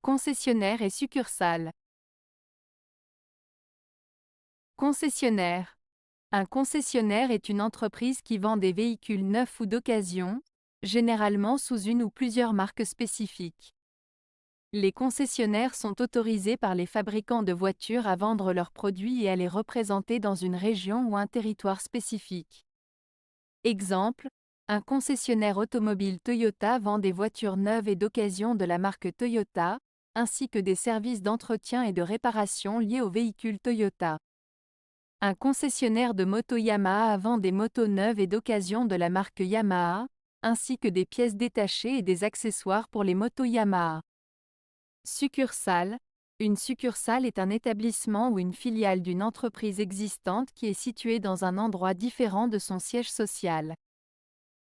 Concessionnaire et succursale. Concessionnaire. Un concessionnaire est une entreprise qui vend des véhicules neufs ou d'occasion, généralement sous une ou plusieurs marques spécifiques. Les concessionnaires sont autorisés par les fabricants de voitures à vendre leurs produits et à les représenter dans une région ou un territoire spécifique. Exemple, un concessionnaire automobile Toyota vend des voitures neuves et d'occasion de la marque Toyota, ainsi que des services d'entretien et de réparation liés aux véhicules Toyota. Un concessionnaire de motos Yamaha vend des motos neuves et d'occasion de la marque Yamaha, ainsi que des pièces détachées et des accessoires pour les motos Yamaha. Succursale. Une succursale est un établissement ou une filiale d'une entreprise existante qui est située dans un endroit différent de son siège social.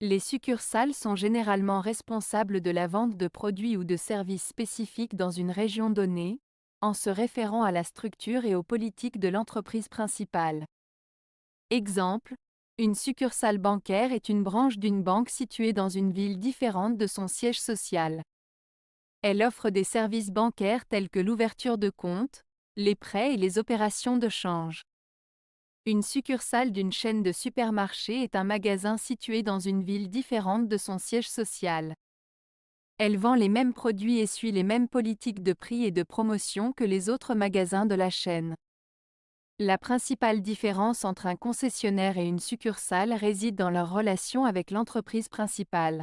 Les succursales sont généralement responsables de la vente de produits ou de services spécifiques dans une région donnée, en se référant à la structure et aux politiques de l'entreprise principale. Exemple, une succursale bancaire est une branche d'une banque située dans une ville différente de son siège social. Elle offre des services bancaires tels que l'ouverture de compte, les prêts et les opérations de change. Une succursale d'une chaîne de supermarchés est un magasin situé dans une ville différente de son siège social. Elle vend les mêmes produits et suit les mêmes politiques de prix et de promotion que les autres magasins de la chaîne. La principale différence entre un concessionnaire et une succursale réside dans leur relation avec l'entreprise principale.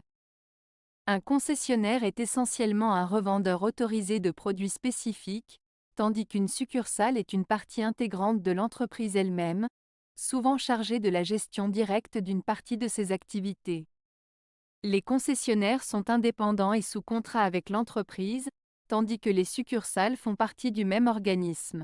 Un concessionnaire est essentiellement un revendeur autorisé de produits spécifiques, tandis qu'une succursale est une partie intégrante de l'entreprise elle-même, souvent chargée de la gestion directe d'une partie de ses activités. Les concessionnaires sont indépendants et sous contrat avec l'entreprise, tandis que les succursales font partie du même organisme.